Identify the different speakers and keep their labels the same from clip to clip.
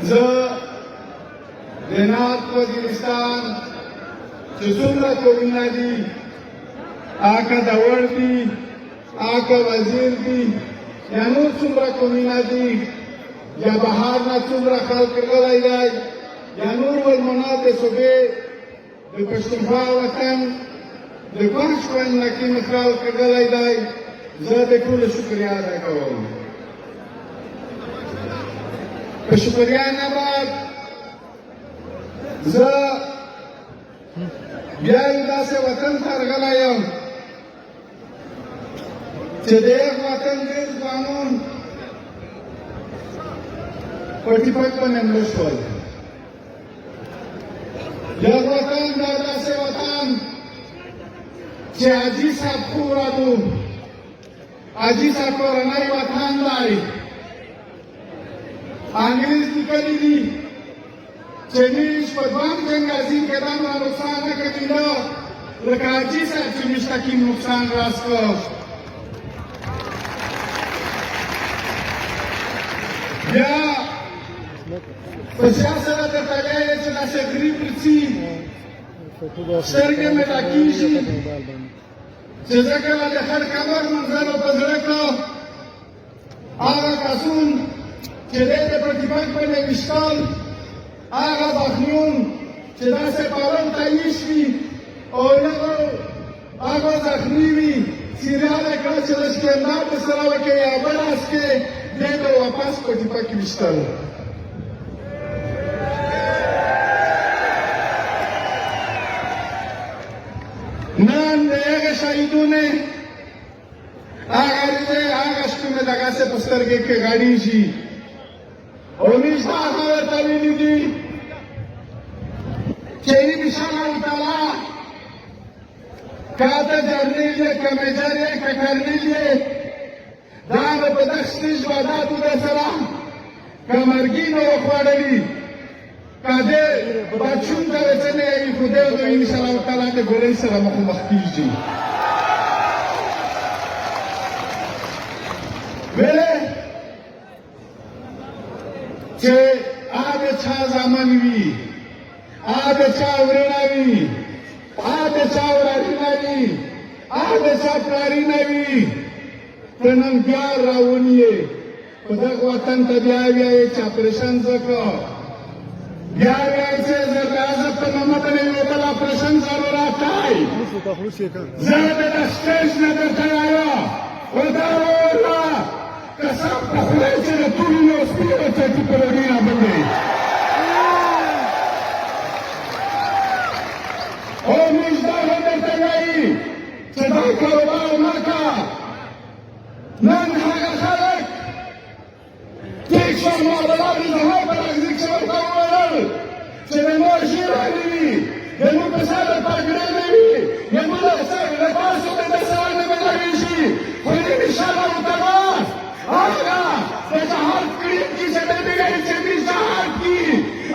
Speaker 1: زه د نعت وزیرستان چې څومره کورونه دي هغه داور دي هغه وزیر دي یا نور څومره کورونه دي یا بهر نه څومره خلک راغلی دی یا نور ولمنا د صوبې د پښتونخوا وطن د ګرشوند نه کوم خلک راغلی دی زه د ټولو شکریا ادا کوم په شکریا نه بعد زه بیا یو داسې وطن ته راغلی یم چې د هغه وطن ډېر ځوانان په ټیپک باندې مړه شول دغه وطن دا داسې وطن چې حاجي صاحب کورادو حاجي صاحب کورنی وطن دی انګریز لیکلي دي چې موږ په دویم جنګ عظیم کې دومره نقصان نه کړی نه لکه حاجي صاحب چې موږ ته کوم نقصان راسکړ بیا په سیاست سره درته ویلی چې داسې غریب رڅي سترګې مې ډکېږي چې زه کله د هر قبر منظر په زړه کړه هغه کسون چې دی د پرتیپک باندې ویشتل هغه بخنیون چې داسې پالن ته ایښ وي او هغه زخمي وي سیریال یې کړه چې لښکرګاه په سره وکړي یا بل اس کې دی به واپس پرتیپک ویشتل نن د هغه شهیدونه هغه شپې دغسې په سترګې کې غړېږي او موږ دا هغه ورته ویلي دي چې انشاءالله تعالی که ته جرنیل یې که میجر یې که کرنیل یې دا به په دغسې ژونداتو در سره که مرګي نه وخوړلي که دې بچون ته څه نه یوي خو دی به انشاءالله تعالی د ګولۍ سره مخامخ کېږي ویلې چې هغه د چا زامن وي هغه د چا ورونه وي هغه د چا ورارونه وي هغه د چا پلارونه وي ته نن بیا راونیې په دغه وطن ته بیا ویایې چې اپریشن زه کړه بیا ویایې چې زرداعظم په نامه باندې یو بل اپریشن ضرورت دی زه د سټیج نه درته وایم خو دا وویله قسم په خدای چې د ټولو یو سپینه چټي په لرګي راباندې او موږ دا هم درته وایي چې دا کاروبار مه کوه نن هغه خلک ټیک شول معاملات د هغه په لږ چې ورته وویل چې د مور ژیړانې وي د مور په سر پګړۍ نه وي د مور له پاسه د سره نه بدلېږي خو انشاءالله تعالی هغه د جهاد کړي چې څنګه دی چې موږ جهاد کی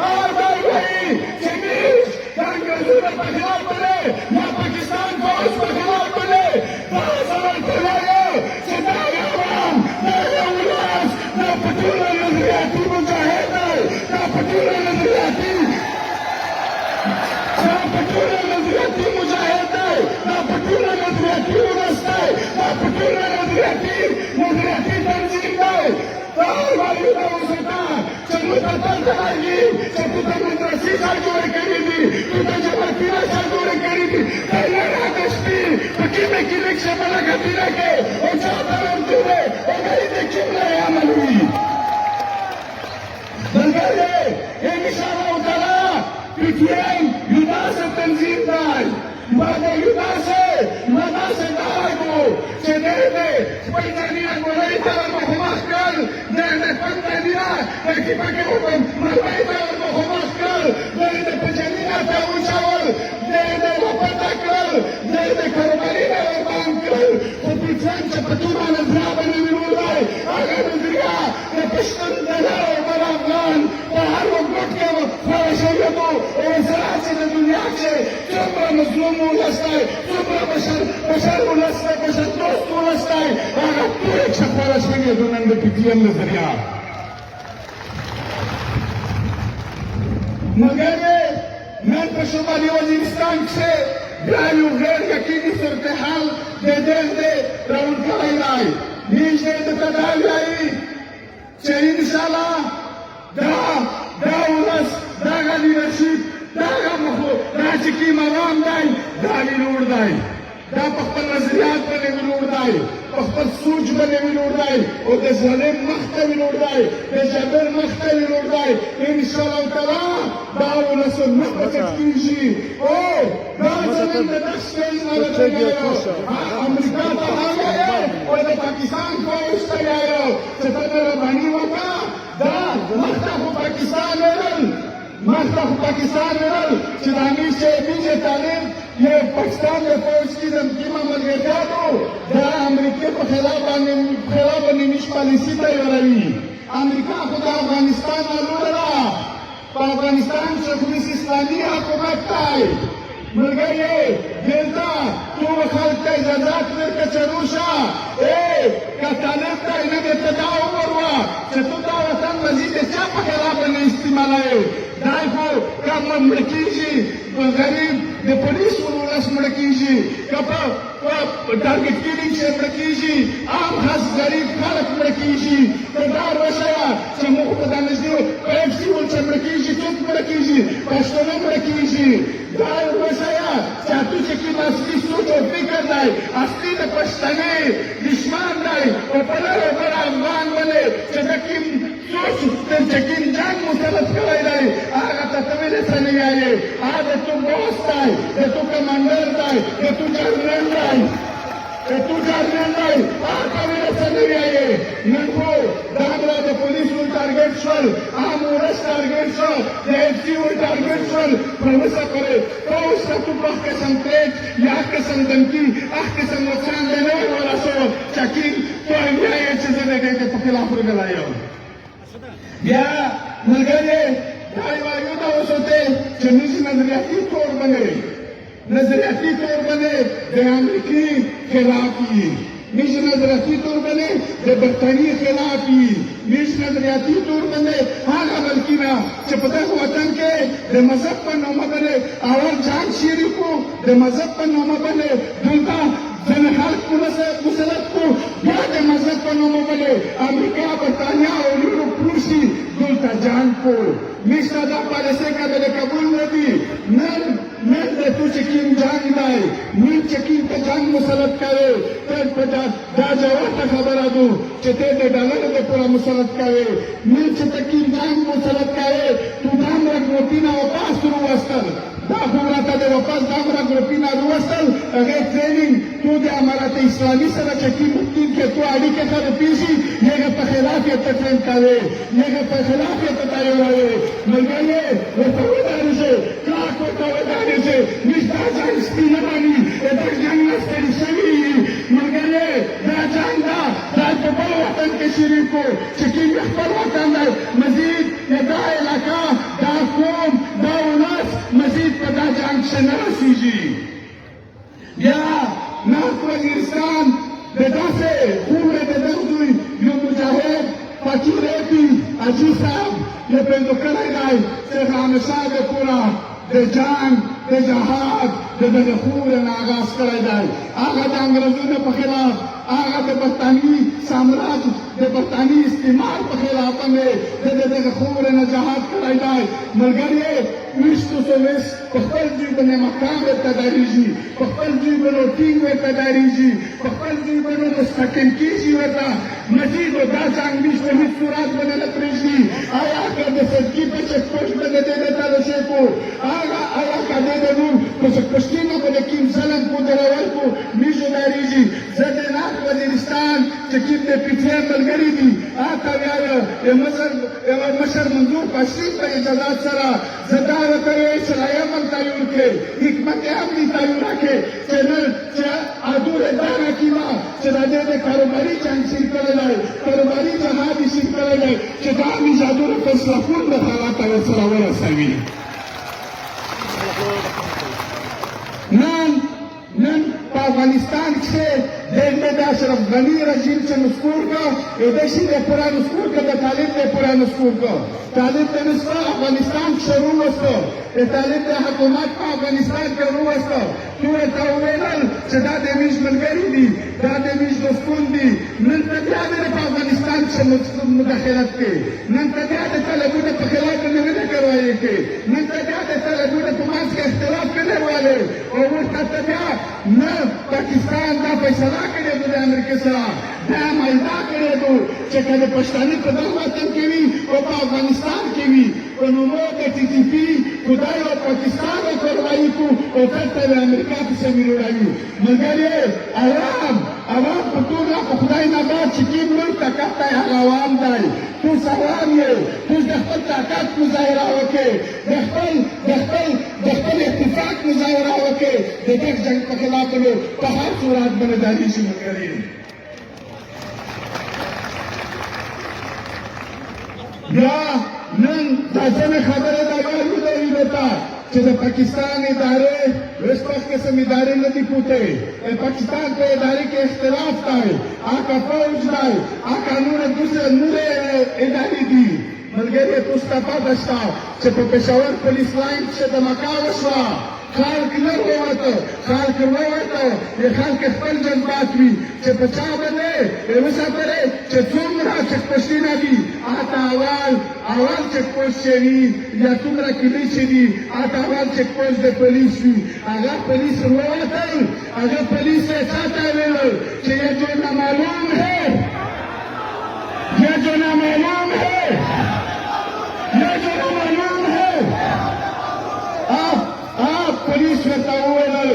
Speaker 1: اور دا وایي چې موږ د انګریزانو په خلاف باندې یا پاکستان فوج په خلاف باندې دا زموږ کولای چې دا یو دا یو لاس دا په ټوله نظریاتي مجاهد دی دا په ټوله نظریاتي مجاهد دی دا په ټوله نظریاتي ولس دی دا په ټوله نظریاتي تنظیم دی دا وایي دا وساته چې موږ ته دلته راځي چې تو ته مدرسې ځای جوړې کړي دي تو ته جماعتونه ځای جوړې کړي دي دا لاره د شپې په کیمه کې لږ شپله کتیره کې او چا ته ورتوې او غري د کیمله عمل وي دلګرې انشاءالله تعالی پی ټي ایم یو داسې تنظیم دی ماده یو داسې داګو چې دی دی خپل تنظیمه ګولۍ ته ورمخامخ کړل دی د خپل تنظیمه ترکیبه کې مرمۍ ته ورمخامخ کړل دی د پجنینه ته وچول دی د وپټه کړل دی د کاروباري نه ورباند کړل خو پېټرن چې په ټوله نظریه باندې ویلولی هغه نظریه د پښتون د لر او بل افغان په هر وګوټ کې خپله شویدو او سره چې د دنیا کې څومره مظلوم ولس دی څومره بشر ولس دی بشر دوست ولس دی هغه ټول یې خپله شویدو نن د پي ټي ایم نظریه مگر نن په شمالي وزیرستان کښې بیا یو غیر یقیني صورتحال د دې راوړ کړی دی. نږدې درته دا وایي چې انشاءالله دا ولس دغه لیډرشپ دا چې کوم عوام دی دا ویلوړ دی، دا په خپل نظریات باندې ویلوړ دی، په خپل سوچ باندې ویلوړ دی او د ظالم مخ ته ویلوړ دی، د جابر مخ ته ویلوړ دی. انشاءالله تعالی دا ولس نه بچت کېږي. او دا زموږ د دغه سټیج نه راغلی امریکا ته راغلی او د پاکستان فوج ته وایو چې ته مهرباني وکړه دا مخته خو پاکستان ویل چې د امیر صاحب طالب یہ پاکستان میں فوج کی دمکیما ملګرتیانو د امریکې په خلاف باندې نیش پالیسي تیاروي. امریکا خو د افغانستان معلومه ده په افغانستان شخصي اسلامي حکومت دی. ملګری دلته ټول خلک ته اجازات ورکړه چې روشه که طالب ته نه درته دا عمر وه چې ته دا وطن مزید د چا په خلاف باندې استعمالوې. دا خو که مړ کېږي غریب د پولیسو ولس مړ کېږي، که په ټارګټ کېدی چې مړ کېږي عام خاص غریب خلک مړ کېږي. ته دا وښیه چې موږ په دا نږدې په ایف سي ول چې مړ کېږي څوک مړ کېږي پښتانه مړ کېږي. دا وښیه چې اتو چې کوم اصلي سوچ او فکر دی اصلي د پښتنې دشمن دی او په لرو بل افغان باندې چې د کوم سوچ چې کوم جنګ مسلط کړی دی هغه ته ته ولې څه نه وایې؟ هغه د تو بوس دی، د تو کمانډر دی، د تو جنرال دی، هغه ته ولې څه نه وایې؟ نن خو دا د پولیسو ټارګټ شول، عام ولس ټارګټ شول، د ایف سي ول ټارګټ شول. پر اوسه پورې ته اوس ته تو په قسم ترېټ یا قسم دمکي قسم نقصان دی نه ورسول چکین تو وایې چې زه د دې په خلاف ورغلی یم. بیا ملګری دا وایو ته اوس ته چې موږ نظریاتي طور باندې د امریکې خلاف یو، موږ نظریاتي طور باندې د برطانیې خلاف یو، موږ نظریاتي طور باندې هغه ملکونه چې په دغه وطن کې د مذهب په نومه باندې اول جنګ شریک وو، د مذهب په نومه باندې دلته ځینې خلک مسلط کړو، بیا د مذهب په نومه باندې امریکا برطانیه او یورپ روسي دلته جنګ کړو. موږ ته دا پالیسۍ قابل قبول نه دي. نن د تو چې کوم جنګ دی موږ چې کوم ته جنګ مسلط کوې ته په دا جوته خبره ده چې ته د ډالرو دپاره مسلط کوې. موږ چې ته کوم جنګ مسلط کوې تو دا همره ګروپونه واپس وروستل، دا خو راته د واپس دا همره ګروپونه وروستل هغې ټرېننګ تو د امارت اسلامي سره چې کوم کې تو اړیکې سره پیږي هغه په خلاف یې ته ټرېن کوې، هغه په خلاف یې ته تیاروې. ملګری ورته ودرېږې کلک ورته ودرېږې. موږ دا جنګ سپي نه مني، د دغه جنګ نه ستړي شوي یو. ملګری دا جنګ ده دا په بل وطن کې شریک وو چې کوم خپل وطن دی مزید دا علاقه دا قوم دا ولس مزید په دا جنګ کښې نه رسېږي. بیا نارت وزیرستان د داسې خوبه د دغه دوی یو مجاهد فقیر اپي حاجي صاحب یې پیدا کړی دی چې همیشه دپاره د جنګ د جهاد د دغه خورې نه آغاز کړی دی. هغه د انګرېزونو په خلاف، هغه د برطانوي سامراج د برطانوي استعمار په خلاف باندې د دغه خورې نه جهاد کړی دی. ملګری ویشتو سویس په خپل ځای باندې مقام ورته دارېږي، په خپل ځای باندې ټینګ ورته دارېږي، په خپل ځای باندې مستحکم کېږي ورته مزید دا جنګ موږ په هېڅ صورت باندې نه پرېږدي. آیا که د صدقي په چک پوسټ باندې دی د تلاشۍ کو آیا که دی د نور په چک پوسټینو باندې کوم ظلم کو درول کو موږ دارېږي. زه د نارت وزیرستان چې کوم د پي ټي ایم ملګري دي هغه ته وایه د مشر منظور پښتین په اجازات سره زه دا ورته وایي چې رایمل تیار کړې، حکمت عملي تیاره کړې چې نن چې عدول دا راکیمه چې د دې د کاروباري جنګ شروع کړی دی، کاروباري جهاد یې شروع کړی دی چې دا میزادونه فیصله کونده حالات ته ورسره ورسوي. نن په افغانستان کښې د دیگه د اشرف غنی رژیم چې نسکور کا ایدشی د پورا نسکور کا د طالب د پورا نسکور کا طالب د نسکور افغانستان شروع وستو د طالب د حکومت په افغانستان کې شروع وستو ټول ته ویل چې دا د ویش ملګری دي دا د ویش دوستون دي نن ته بیا د افغانستان چې مداخلت کوي نن ته بیا د طالبونو په خلاف نه کوي کې نن ته بیا د طالبونو په منځ کې اختلاف کوي والے او ورته بیا نه پاکستان دا فیصله کړې ده د امریکا سره دا مایدا کړې ده چې کله پښتانه په دغه وطن کې وي او په افغانستان کې وي په نومو د ټي ټي پي خدای او پاکستان او کاروایی کو او دلته د امریکا په سمیر راوي مګر عوام په ټول په خدای نه بعد چې کوم ملک طاقت دی هغه عوام دی تو سلام یې تو د خپل طاقت مظاهره وکړې د خپل اتفاق مظاهره وکړې د دې جنګ په خلاف په هر صورت باندې دالي شي مګرې بیا نن دا څنګه خبره دا وایو دا چې د پاکستان ادارې اس قسم ادارې نه دي پوته پاکستان په ادارې کې اختلاف دی آکا فوج دی آکا نور ادارې دي ملګری تاسو ته پته شته چې په پېښور پولیس لاین کې د مکا وشوه خلک نه ووته خلک خپل جذبات وي چې په چا باندې وساتلې چې څومره چکپوسټونه دي هغه اول چکپوسټ چې وي یا څومره کلي چې دي هغه اول چکپوسټ د پولیس وي هغه پولیس ووتل هغه پولیس یې چاته ویل چې یہ جو نامعلوم ہے پولیس ورته وویل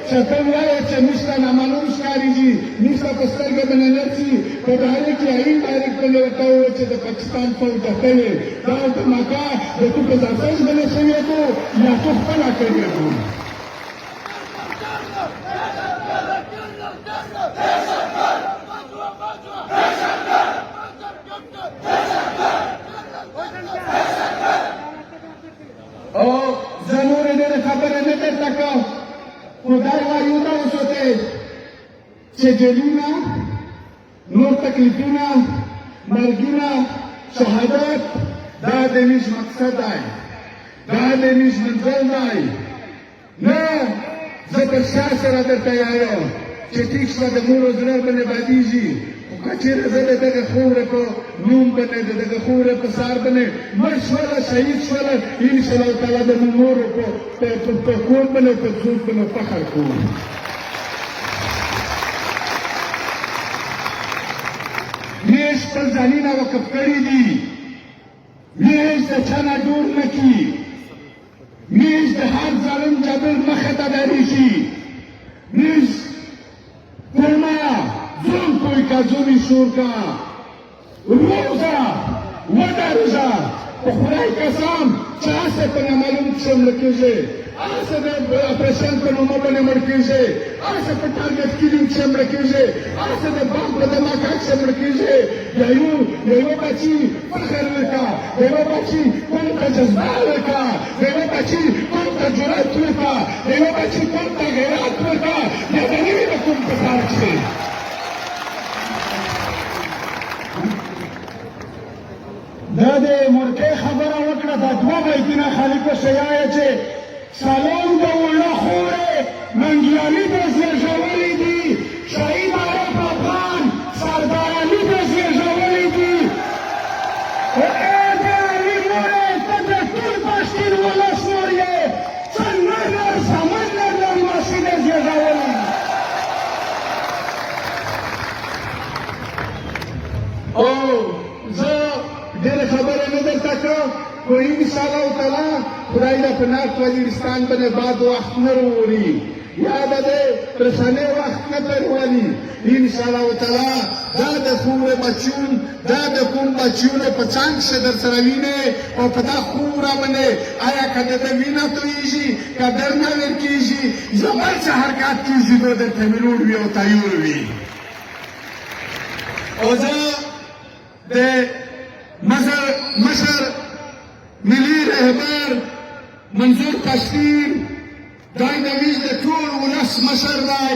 Speaker 1: چې ته وایې چې موږ ته نامعلوم ښکارېږي موږ ته په سترګه باندې نه ځي په ډایرکټ یا انډایرکټ باندې ورته وویل چې د پاکستان فوج دته یې دا دماکه د تو په ځاساس باندې شوی دی یا تو خپله کړې دی زه نورې ډېرې خبرې نه درته کوم خدای وایي دا وسوتی چې جیلونه نور تکلیفونه مرګونه شهادت دا د ویش مقصد دی دا د ویش منزل دی نه زه تر شا سره درته وایم چې ټیک شوه د مور زړه باندې بادېږي خو که چېرې زه د دغه خوره په نوم باندې د دغه خوره په سار باندې مړ شوله شهید شوله انشاءالله تعالی د مورو په کور باندې په څوک باندې فخر کوو میش خپل ځانونه وقف کړي دي میش د چا نه جوړ نه کي میش د هر ظالم جبر مخه ته درېږي میش فرمایا ظلم کوئی کا ظلمی شور کا روزہ ودرزہ په خدای قسم چې هسې په نامعلوم قسم مړه کېږي هسې د اپریشن په نومه باندې مړه کېږي هسې په ټارګټ کیلینګ کښې مړه کېږي هسې د بم په دماکه کښې مړه کېږي د یوه بچي فخر وکړه د یوه بچي قوم ته جذبه وکړه د یوه بچي قوم ته جرأت وکړه د یوه بچي قوم ته غیرت وکړه یا د نوي د قوم په کار کښې
Speaker 2: دا د مرکې خبره وکړه دا دوه بیتونه خالق شیعه چې سلام د وړه خورې منګیالي ته زېږولي دي شهید عارف افغان سردار علي ته زېږولي دي ای د علي مورې ته د ټول پښتون ولس مور یې څه نهر سمندر د لمسي ته زېږولي
Speaker 1: او زه ډېرې خبرې نه درته کوم خو انشاءالله تعالی خدای دې په ناک وزیرستان باندې بعد وخت نه راولي یا به دې پرېشانۍ وخت نه تېروي انشاءالله تعالی دا د خوره بچیون دا د کوم بچیونه په څنګ کښې در سره وینې او په دا خوره باندې آیا که د ده وینه تویېږي که در نه ورکېږي یا بل څه حرکات کېږي نو درته ملوړ وي او تیور وي او زه د مشر ملي رهبر منظور پښتین دا د ویش د ټول ولس مشر دی